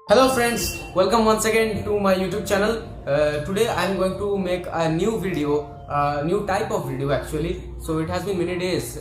Hello friends, welcome once again to my YouTube channel. Today I am going to make a new video, new type of video actually. So it has been many days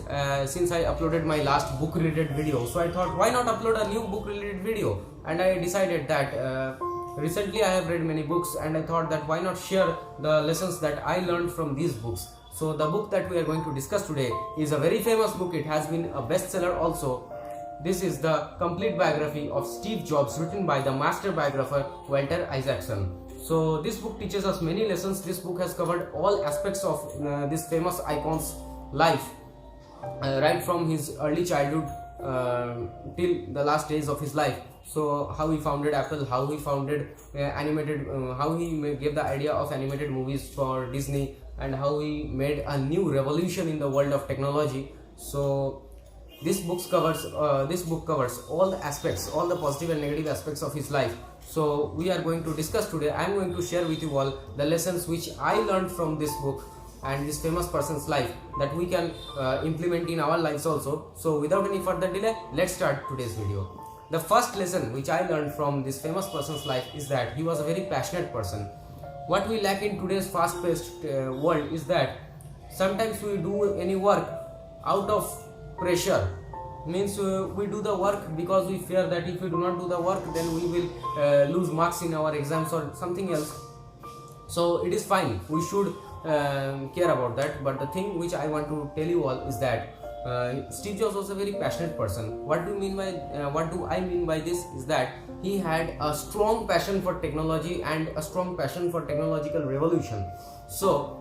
since I uploaded my last book related video. So I thought why not upload a new book related video, and I decided that recently I have read many books and I thought that why not share the lessons that I learned from these books. So the book that we are going to discuss today is a very famous book. It has been a bestseller also. This is the complete biography of Steve Jobs, written by the master biographer Walter Isaacson. So this book teaches us many lessons. This book has covered all aspects of this famous icon's life, right from his early childhood till the last days of his life. So how he founded Apple, how he founded how he gave the idea of animated movies for Disney, and how he made a new revolution in the world of technology. So this book covers all the aspects, all the positive and negative aspects of his life. So we are going to discuss today. I am going to share with you all the lessons which I learned from this book and this famous person's life that we can implement in our lives also. So without any further delay, let's start today's video. The first lesson which I learned from this famous person's life is that he was a very passionate person. What we lack in today's fast-paced world is that sometimes we do any work out of pressure. Means we do the work because we fear that if we do not do the work, then we will lose marks in our exams or something else. So it is fine, we should care about that. But the thing which I want to tell you all is that Steve Jobs was a very passionate person. What do I mean by this is that he had a strong passion for technology and a strong passion for technological revolution. So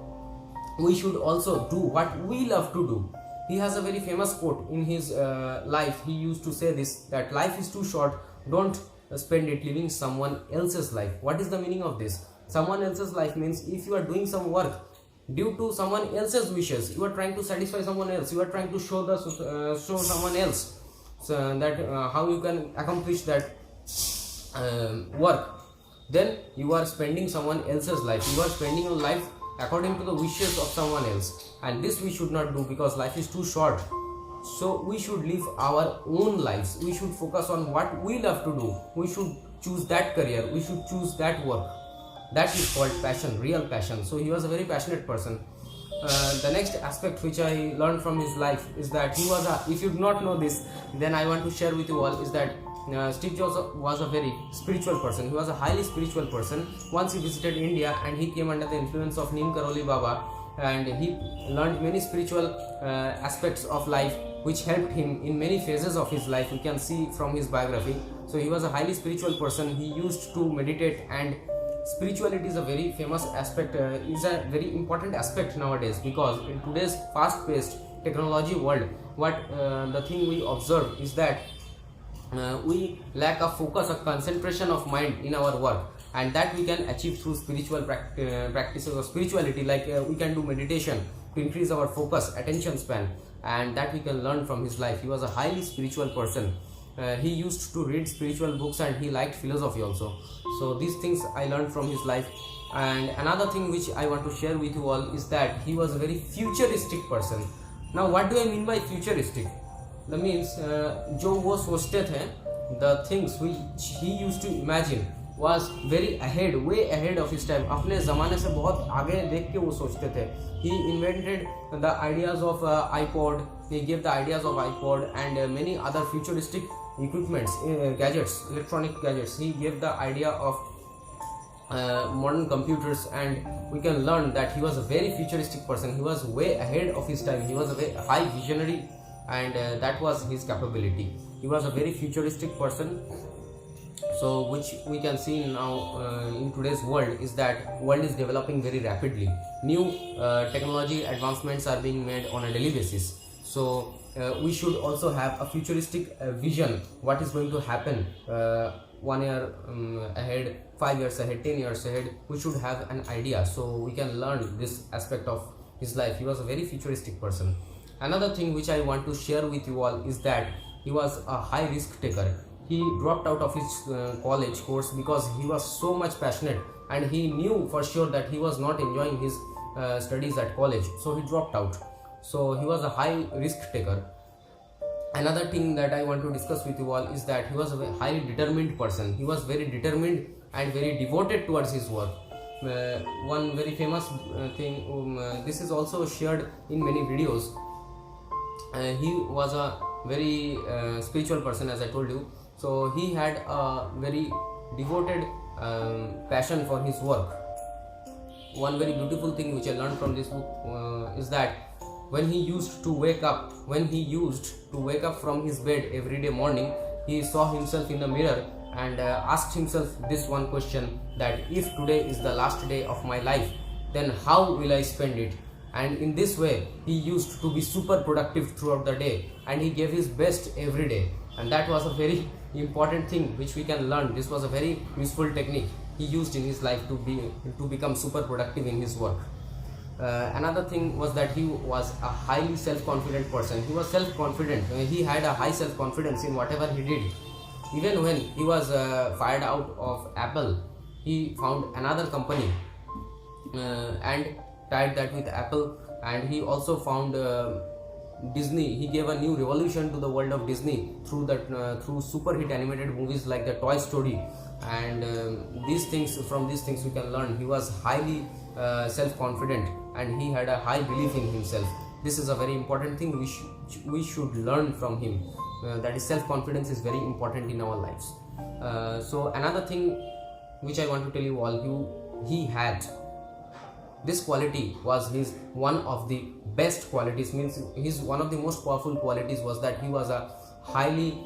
we should also do what we love to do. He has a very famous quote in his life. He used to say this, that life is too short, don't spend it living someone else's life. What is the meaning of this? Someone else's life means if you are doing some work due to someone else's wishes, you are trying to satisfy someone else, you are trying to show someone else that how you can accomplish that work, then you are spending someone else's life. You are spending your life according to the wishes of someone else, and this we should not do because life is too short. So we should live our own lives. We should focus on what we love to do. We should choose that career, we should choose that work. That is called passion, real passion. So he was a very passionate person. The next aspect which I learned from his life is that he was if you do not know this, then I want to share with you all, is that Steve Jobs was a very spiritual person. He was a highly spiritual person. Once he visited India and he came under the influence of Neem Karoli Baba, and he learned many spiritual aspects of life which helped him in many phases of his life. You can see from his biography. So he was a highly spiritual person. He used to meditate, and spirituality is a very famous aspect, is a very important aspect nowadays, because in today's fast-paced technology world, what the thing we observe is that we lack a focus, a concentration of mind in our work, and that we can achieve through spiritual practices of spirituality. Like we can do meditation to increase our focus, attention span, and that we can learn from his life. He was a highly spiritual person. He used to read spiritual books and he liked philosophy also. So these things I learned from his life. And another thing which I want to share with you all is that he was a very futuristic person. Now what do I mean by futuristic? That means जो वो सोचते थे, the things which he used to imagine was very ahead, way ahead of his time. अपने ज़माने से बहुत आगे देख के वो सोचते थे. He invented the ideas of iPod. He gave the ideas of iPod and many other futuristic equipments, gadgets, electronic gadgets. He gave the idea of modern computers, and we can learn that he was a very futuristic person. He was way ahead of his time. He was a very high visionary, and that was his capability. He was a very futuristic person. So which we can see now in today's world is that world is developing very rapidly. New technology advancements are being made on a daily basis. So we should also have a futuristic vision. What is going to happen 1 year ahead, 5 years ahead, 10 years ahead? We should have an idea, so we can learn this aspect of his life. He was a very futuristic person. Another thing which I want to share with you all is that he was a high risk taker. He dropped out of his college course because he was so much passionate, and he knew for sure that he was not enjoying his studies at college, so he dropped out. So he was a high risk taker. Another thing that I want to discuss with you all is that he was a highly determined person. He was very determined and very devoted towards his work. One very famous thing, this is also shared in many videos. He was a very spiritual person, as I told you. So he had a very devoted passion for his work. One very beautiful thing which I learned from this book is that when he used to wake up from his bed every day morning, he saw himself in the mirror and asked himself this one question, that if today is the last day of my life, then how will I spend it? And in this way he used to be super productive throughout the day, and he gave his best every day. And that was a very important thing which we can learn. This was a very useful technique he used in his life to become super productive in his work. Another thing was that he was a highly self-confident person. He was self-confident. He had a high self-confidence in whatever he did. Even when he was fired out of Apple, he found another company and tied that with Apple. And he also found Disney. He gave a new revolution to the world of Disney through super hit animated movies like the Toy Story. And from these things we can learn he was highly self-confident, and he had a high belief in himself. This is a very important thing we should learn from him. That is, self-confidence is very important in our lives. So another thing which I want to tell you all, he had this quality was one of the best qualities, means his one of the most powerful qualities was that he was a highly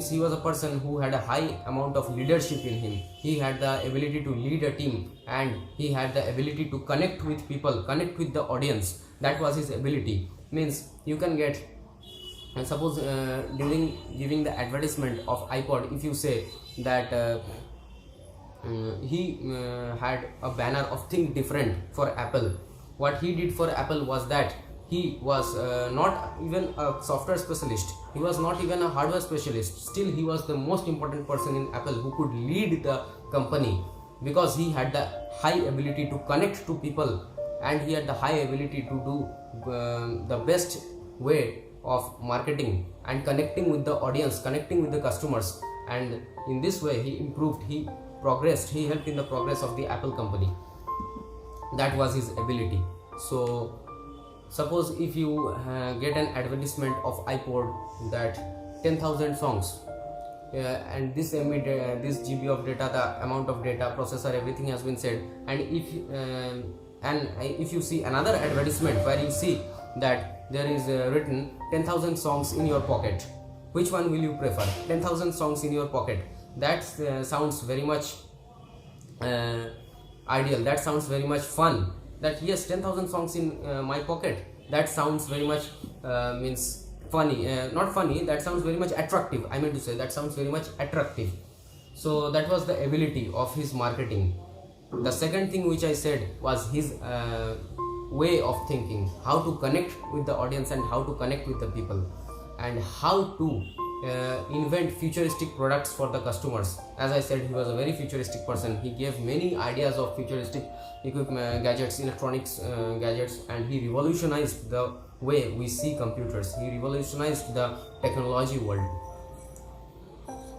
he was a person who had a high amount of leadership in him. He had the ability to lead a team, and he had the ability to connect with people, connect with the audience. That was his ability. Means you can get, and suppose during giving the advertisement of iPod, if you say that he had a banner of think different for Apple, what he did for Apple was that he was not even a software specialist, he was not even a hardware specialist, still he was the most important person in Apple who could lead the company, because he had the high ability to connect to people, and he had the high ability to do the best way of marketing and connecting with the audience, connecting with the customers. And in this way he improved, he progressed, he helped in the progress of the Apple company. That was his ability. So suppose if you get an advertisement of iPod that 10,000 songs and this MB, this GB of data, the amount of data, processor, everything has been said, and if you see another advertisement where you see that there is written 10,000 songs in your pocket, which one will you prefer? 10,000 songs in your pocket, that sounds very much ideal, that sounds very much fun, that yes, 10,000 songs in my pocket, that sounds very much means funny, not funny, that sounds very much attractive, I meant to say that sounds very much attractive. So that was the ability of his marketing. The second thing which I said was his way of thinking, how to connect with the audience and how to connect with the people, and how to invent futuristic products for the customers. As I said, he was a very futuristic person. He gave many ideas of futuristic equipment, gadgets, electronics gadgets, and he revolutionized the way we see computers. He revolutionized the technology world.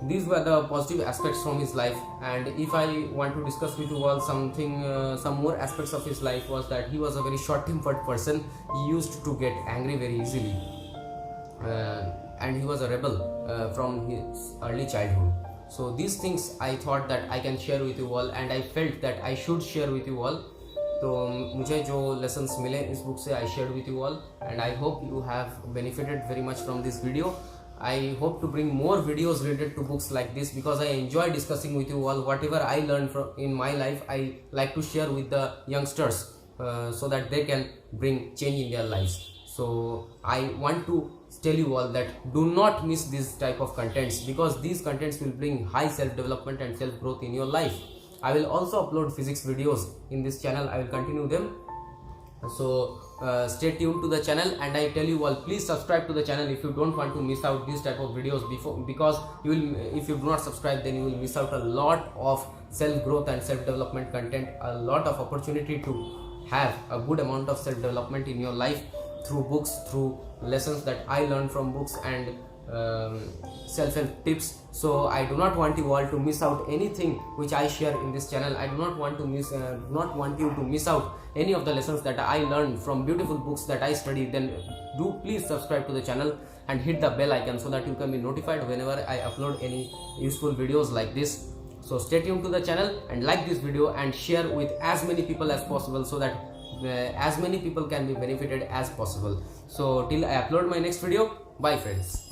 These were the positive aspects from his life, and if I want to discuss with you all something, some more aspects of his life, was that he was a very short-tempered person. He used to get angry very easily, and he was a rebel from his early childhood. So these things I thought that I can share with you all, and I felt that I should share with you all. तो मुझे जो lessons मिले इस book से I shared with you all, and I hope you have benefited very much from this video. I hope to bring more videos related to books like this, because I enjoy discussing with you all whatever I learned from in my life. I like to share with the youngsters so that they can bring change in their lives. So I want to tell you all that do not miss this type of contents, because these contents will bring high self-development and self-growth in your life. I will also upload physics videos in this channel. I will continue them. So stay tuned to the channel, and I tell you all, please subscribe to the channel if you don't want to miss out these type of videos because you will, if you do not subscribe, then you will miss out a lot of self-growth and self-development content, a lot of opportunity to have a good amount of self-development in your life. through books, through lessons that I learned from books, and self-help tips. So I do not want you all to miss out anything which I share in this channel. I do not want you to miss out any of the lessons that I learned from beautiful books that I studied. Then do please subscribe to the channel and hit the bell icon so that you can be notified whenever I upload any useful videos like this. So stay tuned to the channel and like this video and share with as many people as possible, so that as many people can be benefited as possible. So till I upload my next video, bye friends.